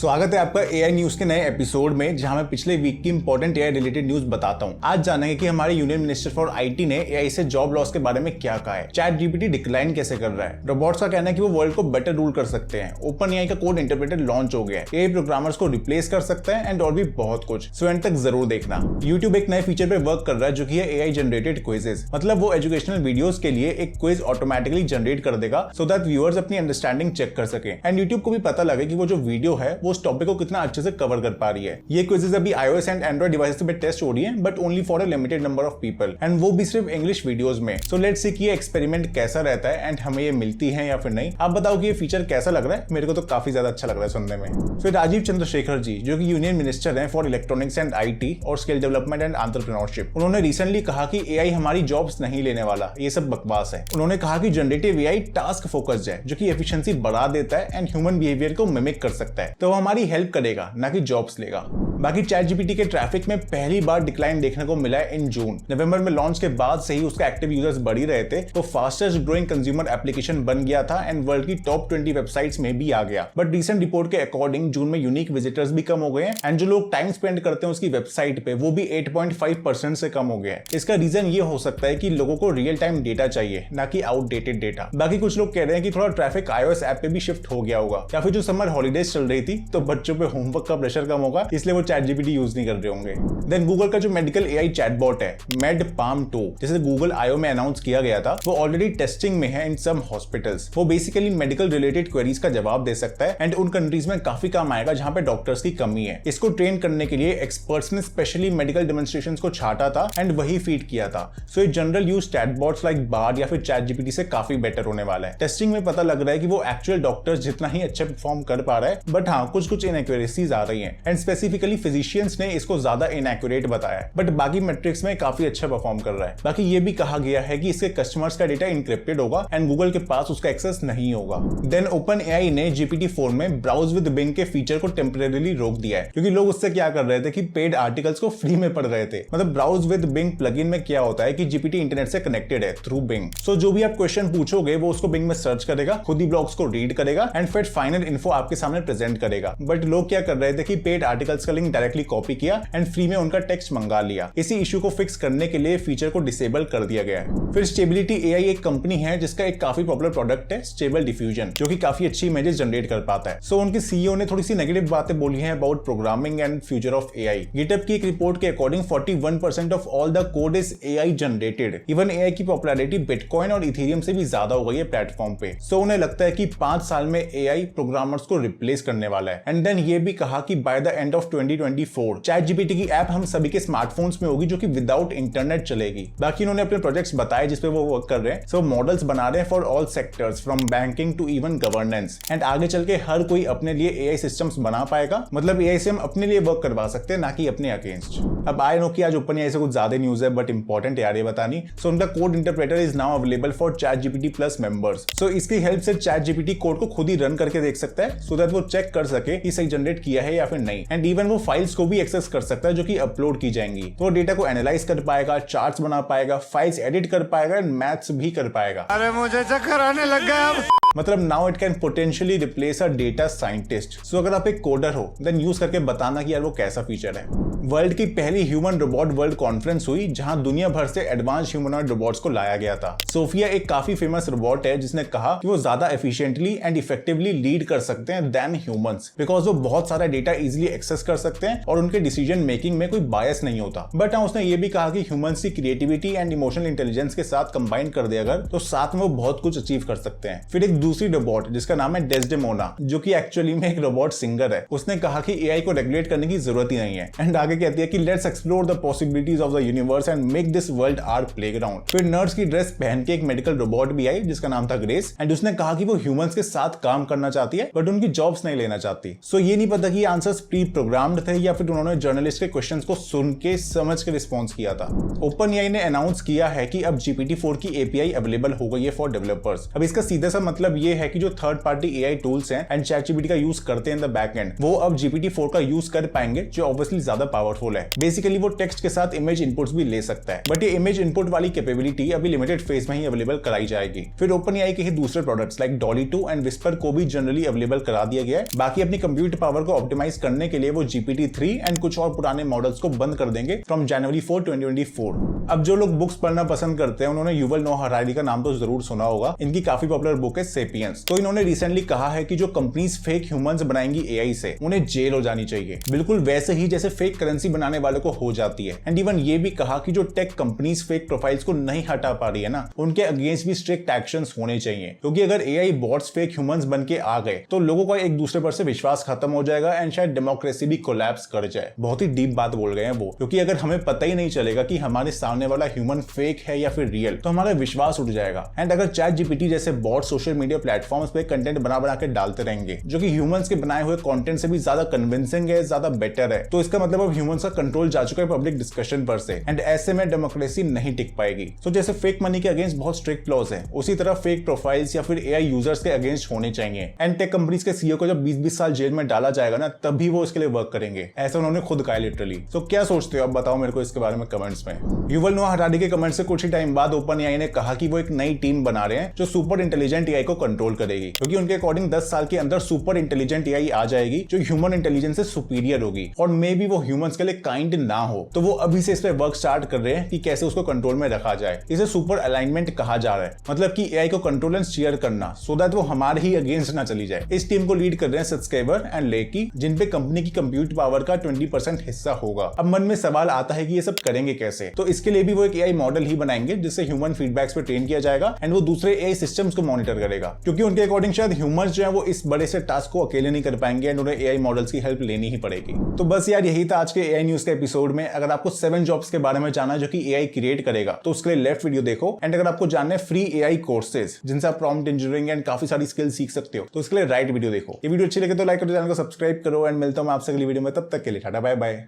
स्वागत है आपका एआई न्यूज के नए एपिसोड में, जहां मैं पिछले वीक की इंपॉर्टेंट एआई रिलेटेड न्यूज बताता हूं। आज जानेंगे कि हमारे यूनियन मिनिस्टर फॉर आईटी ने एआई से जॉब लॉस के बारे में क्या कहा है, चैट जीपीटी डिक्लाइन कैसे कर रहा है, रोबोट्स का कहना है कि वो वर्ल्ड को बेटर रूल कर सकते हैं, ओपन एआई का कोड इंटरप्रेटर लॉन्च हो गया है, एआई प्रोग्रामर्स को रिप्लेस कर सकता है एंड और भी बहुत कुछ। सो एंड तक जरूर देखना। यूट्यूब एक नए फीचर पे वर्क कर रहा है जो कि है एआई जनरेटेड क्विजेस। मतलब वो एजुकेशनल वीडियोस के लिए एक क्विज ऑटोमेटिकली जनरेट कर देगा सो दैट व्यूअर्स अपनी अंडरस्टैंडिंग चेक कर सके एंड यूट्यूब को भी पता लगे कि वो जो वीडियो है वो उस टॉपिक को कितना अच्छे से कवर कर पा रही है। ये क्विजेस अभी iOS एंड एंड्रॉइड डिवाइसेस पे टेस्ट हो रही है, but only for a limited number of people and वो भी सिर्फ इंग्लिश वीडियोस में। सो लेट्स सी कि ये एक्सपेरिमेंट कैसा रहता है एंड हमें ये मिलती है या फिर नहीं। आप बताओ कि ये फीचर कैसा लग रहा है। मेरे को तो काफी ज्यादा अच्छा लग रहा है सुनने में। फिर राजीव चंद्रशेखर जी, जो कि यूनियन मिनिस्टर हैं फॉर इलेक्ट्रॉनिक्स एंड आईटी और स्किल डेवलपमेंट एंड एंटरप्रेन्योरशिप, उन्होंने रिसेंटली कहा कि एआई हमारी जॉब्स नहीं लेने वाला, ये सब बकवास है। उन्होंने कहा कि जनरेटिव एआई टास्क फोकस्ड है, जो कि एफिशिएंसी बढ़ा देता है एंड ह्यूमन बिहेवियर को मिमिक कर सकता है, तो वो हमारी हेल्प करेगा ना कि जॉब्स लेगा। बाकी चैट जीपीटी के ट्रैफिक में पहली बार डिक्लाइन देखने को मिला है इन जून। नवंबर में लॉन्च के बाद से ही उसका एक्टिव यूजर्स बढ़ ही रहे थे, तो फास्टेस्ट ग्रोइंग कंज्यूमर एप्लीकेशन बन गया था एंड वर्ल्ड की टॉप 20 वेबसाइट्स में भी आ गया। बट रिसेंट रिपोर्ट के अकॉर्डिंग जून में यूनिक विजिटर्स भी कम हो गए हैं एंड जो लोग टाइम स्पेंड करते हैं उसकी वेबसाइट पे वो भी 8.5% से कम हो गया है। इसका रीजन ये हो सकता है कि लोगों को रियल टाइम डेटा चाहिए, ना कि आउटडेटेड डेटा। बाकी कुछ लोग कह रहे हैं कि थोड़ा ट्रैफिक iOS ऐप पे भी शिफ्ट हो गया होगा, या फिर जो समर हॉलीडेज चल रही थी तो बच्चों पे होमवर्क का प्रेशर कम होगा, इसलिए वो चैट जीपीटी यूज नहीं कर रहे होंगे। देन गूगल का जो मेडिकल एआई चैटबॉट है मेडपाम 2, जैसे गूगल आईओ में अनाउंस किया गया था, वो ऑलरेडी टेस्टिंग में है इन सम हॉस्पिटल्स। वो बेसिकली मेडिकल रिलेटेड क्वेरीज का जवाब दे सकता है एंड उन कंट्रीज में काफी काम आएगा जहां पे डॉक्टर्स की कमी है। इसको ट्रेन करने के लिए एक्सपर्ट्स ने स्पेशली मेडिकल डेमोन्स्ट्रेशंस को छाटा था एंड वही फीड किया था। सो ये general use chatbots like Bard या फिर चैट जीपीटी से काफी बेटर होने वाला है। टेस्टिंग में पता लग रहा है कि वो एक्चुअल डॉक्टर्स जितना ही अच्छा परफॉर्म कर पा रहा है, बट हाँ कुछ इनएक्यूरेसीज आ रही हैं एंड स्पेसिफिकली फिजिशियंस ने इसको ज्यादा इनएक्यूरेट बताया है, बट बाकी मेट्रिक्स में काफी अच्छा परफॉर्म कर रहा है। बाकी ये भी कहा गया है कि इसके कस्टमर्स का डेटा इंक्रिप्टेड होगा एंड गूगल के पास उसका एक्सेस नहीं होगा। देन ओपन एआई ने GPT-4 में ब्राउज विद बिंग के फीचर को टेम्परेरीली रोक दिया है, क्योंकि लोग उससे क्या कर रहे थे कि पेड आर्टिकल्स को फ्री में पढ़ रहे थे। मतलब ब्राउज विद बिंग प्लगइन में क्या होता है कि जीपीटी इंटरनेट से कनेक्टेड है थ्रू बिंग। सो जो भी आप क्वेश्चन पूछोगे वो उसको बिंग में सर्च करेगा, खुद ही ब्लॉग्स को रीड करेगा एंड फिर फाइनल इन्फो आपके सामने प्रेजेंट करेगा। बट लोग क्या कर रहे थे कि पेड आर्टिकल्स का लिंक डायरेक्टली कॉपी किया एंड फ्री में उनका टेक्स्ट मंगा लिया। इसी इशू को फिक्स करने के लिए फीचर को डिसेबल कर दिया गया है। फिर स्टेबिलिटी एआई एक कंपनी है जिसका एक काफी पॉपुलर प्रोडक्ट है स्टेबल डिफ्यूजन, जो कि काफी अच्छी इमेजेस जनरेट कर पाता है। सो उनके सीईओ ने थोड़ी सी नेगेटिव बातें बोली हैं about programming and future of AI. GitHub की एक रिपोर्ट के according 41% of all the code is AI generated. Even AI की पॉपुलैरिटी बिटकॉइन और इथेरियम से भी ज्यादा हो गई है प्लेटफॉर्म पे। सो उन्हें लगता है कि 5 साल में एआई प्रोग्रामर्स को रिप्लेस करने वाला है। एंड देन ये भी कहा कि by the end of 2024 chat GPT की ऐप हम सभी के स्मार्टफोन्स में होगी, जो कि विदाउट इंटरनेट चलेगी। बाकी उन्होंने अपने प्रोजेक्ट्स बताए जिसपे वो वर्क कर रहे हैं। सो मॉडल्स बना रहे हैं for all sectors from banking to even governance and आगे चल के हर कोई अपने लिए एआई सिस्टम्स बना पाएगा। मतलब एआई से हम अपने लिए वर्क करवा सकते हैं, ना कि अपने अगेंस्ट। अब आई नो कि आज ओपन एआई से कुछ ज्यादा न्यूज है, बट इंपॉर्टेंट यार ये बतानी। सो उनका code interpreter is now available for chat GPT plus members. So इसकी हेल्प से चैट जीपीटी कोड को खुद ही रन करके देख सकता है, सो दैट वो चेक कर सके कि सही जनरेट किया है या फिर नहीं। एंड इवन वो फाइल्स को भी एक्सेस कर सकता है जो कि अपलोड की जाएंगी। तो डेटा को एनालाइज कर पाएगा, चार्ट्स बना पाएगा, फाइल्स एडिट कर पाएगा एंड मैथ्स भी कर पाएगा। अरे मुझे चक्कर आने लग गया। मतलब now it can potentially replace a data scientist. So अगर आप एक कोडर हो देन यूज करके बताना कि यार वो कैसा फीचर है। वर्ल्ड की पहली ह्यूमन रोबोट वर्ल्ड कॉन्फ्रेंस हुई, जहां दुनिया भर से एडवांस ह्यूमनॉइड रोबोट्स को लाया गया था। सोफिया एक काफी फेमस रोबोट है जिसने कहा कि वो ज्यादा एफिशिएंटली एंड इफेक्टिवली लीड कर सकते हैं देन ह्यूमंस, बिकॉज वो बहुत सारा डेटा इजीली एक्सेस कर सकते हैं और उनके डिसीजन मेकिंग में कोई बायस नहीं होता। बट हाँ, उसने ये भी कहा कि ह्यूमंस की क्रिएटिविटी एंड इमोशनल इंटेलिजेंस के साथ कंबाइन कर दे अगर, तो साथ में वो बहुत कुछ अचीव कर सकते हैं। फिर एक दूसरी रोबोट जिसका नाम है डेस्डेमोना, जो कि एक्चुअली में एक रोबोट सिंगर है, उसने कहा कि एआई को रेगुलेट करने की जरूरत ही नहीं है। एंड आगे कहती है कि let's explore the possibilities of the universe and make this world our playground. फिर नर्स की ड्रेस पहन के एक मेडिकल रोबोट भी आई जिसका नाम था ग्रेस एंड उसने कहा कि वो ह्यूमंस के साथ काम करना चाहती है बट उनकी जॉब्स नहीं लेना चाहती। सो ये नहीं पता कि ये आंसर्स प्री प्रोग्राम्ड थे या फिर उन्होंने जर्नलिस्ट के क्वेश्चंस को सुन के समझ के रिस्पॉन्स किया था। ओपन एआई ने अनाउंस किया है कि अब GPT-4 की API अवेलेबल हो गई है फॉर डेवलपर्स। अब इसका सीधा सा मतलब मतलब ये है कि जो थर्ड पार्टी एआई टूल्स हैं एंड ChatGPT का यूज करते हैं इन द बैक एंड, वो अब GPT-4 का यूज कर पाएंगे, जो ऑब्वियसली ज्यादा पावरफुल है। बेसिकली वो टेक्स्ट के साथ इमेज इनपुट्स भी ले सकता है, बट ये इमेज इनपुट वाली कैपेबिलिटी अभी लिमिटेड फेज में ही अवेलेबल कराई जाएगी। फिर OpenAI के ही दूसरे products like DALL-E 2 and Whisper को भी जनरली अवेलेबल करा दिया गया है। बाकी अपनी कंप्यूट पावर को ऑप्टिमाइज करने के लिए वो GPT-3 एंड कुछ और पुराने मॉडल्स को बंद कर देंगे फ्रॉम January 4, 2024। अब जो लोग बुक्स पढ़ना पसंद करते हैं उन्होंने युवल नोआ हरारी का नाम तो जरूर सुना होगा। इनकी काफी पॉपुलर बुक है सेपियंस। तो इन्होंने रिसेंटली कहा है कि जो कंपनीज फेक ह्यूमंस बनाएंगी एआई से, उन्हें जेल हो जानी चाहिए, बिल्कुल वैसे ही जैसे फेक करेंसी बनाने वालों को हो जाती है। एंड इवन ये भी कहा कि जो टेक कंपनीज फेक प्रोफाइल्स को नहीं हटा पा रही है ना, उनके अगेंस्ट भी स्ट्रिक्ट एक्शंस होने चाहिए, क्योंकि अगर एआई बॉट्स फेक ह्यूमंस बन के आ गए तो लोगों का एक दूसरे पर से विश्वास खत्म हो जाएगा एंड शायद डेमोक्रेसी भी कोलैप्स कर जाए। बहुत ही डीप बात बोल गए हैं वो, क्योंकि अगर हमें पता ही नहीं चलेगा कि हमारे सामने वाला ह्यूमन फेक है या फिर रियल, तो हमारा विश्वास उठ जाएगा। एंड अगर ChatGPT जैसे बॉट सोशल मीडिया प्लेटफॉर्म्स पे कंटेंट बना के डालते रहेंगे जो कि ह्यूमंस के बनाए हुए कंटेंट से भी ज्यादा कन्विंसिंग है, ज्यादा बेटर है, तो इसका मतलब अब ह्यूमंस का कंट्रोल जा चुका है पब्लिक डिस्कशन पर से, एंड ऐसे में डेमोक्रेसी नहीं टिक पाएगी। तो जैसे फेक मनी के अगेंस्ट बहुत स्ट्रिक्ट लॉज है, उसी तरह फेक प्रोफाइल्स या फिर एआई यूजर्स के अगेंस्ट होने चाहिए। एंड टेक कंपनीज के सीईओ को जब 20-20 साल जेल में डाला जाएगा ना, तभी वो इसके लिए वर्क करेंगे, ऐसा उन्होंने खुद कहा लिटरली। तो क्या सोचते हो आप, बताओ मेरे को इसके बारे में कमेंट्स में। युवल नोआ हरारी के कमेंट से कुछ ही टाइम बाद OpenAI ने कहा कि वो एक नई टीम बना रहे हैं जो सुपर इंटेलिजेंट एआई को कंट्रोल करेगी, क्योंकि उनके अकॉर्डिंग 10 साल के अंदर सुपर इंटेलिजेंट एआई आ जाएगी जो ह्यूमन इंटेलिजेंस से सुपीरियर होगी, और मे बी वो ह्यूमंस के लिए काइंड ना हो। तो वो अभी से इस पे वर्क स्टार्ट कर रहे हैं कि कैसे उसको कंट्रोल में रखा जाए। इसे सुपर अलाइनमेंट कहा जा रहा है, मतलब कि एआई को कंट्रोल एंड शेयर करना, सो दैट वो हमारे ही अगेंस्ट ना चली जाए। इस टीम को लीड कर रहे हैं सब्सक्राइबर एंड लेकी, जिन पे कंपनी की कंप्यूट पावर का 20% हिस्सा होगा। अब मन में सवाल आता है कि ये सब करेंगे कैसे, तो इसके लिए भी वो एक एआई मॉडल ही बनाएंगे जिससे ह्यूमन फीडबैक्स पे ट्रेन किया जाएगा एंड वो दूसरे एआई सिस्टम्स को मॉनिटर करेगा, क्योंकि उनके अकॉर्डिंग शायद ह्यूमंस जो है वो इस बड़े से टास्क को अकेले नहीं कर पाएंगे एंड उन्हें एआई मॉडल्स की हेल्प लेनी ही पड़ेगी। तो बस यार यही था आज के एआई न्यूज के एपिसोड में। अगर आपको 7 जॉब्स के बारे में जानना है जो कि एआई क्रिएट करेगा, तो उसके लिए लेफ्ट वीडियो देखो। एंड अगर आपको जानना है फ्री एआई कोर्सेज जिनसे आप प्रॉम्प्ट इंजीनियरिंग एंड काफी सारी स्किल सीख सकते हो, तो उसके लिए राइट वीडियो देखो। ये वीडियो अच्छी लगे तो लाइक करो, चैनल को सब्सक्राइब करो एंड मिलता हूं मैं आपसे अगली वीडियो में। तब तक के लिए टाटा बाय बाय।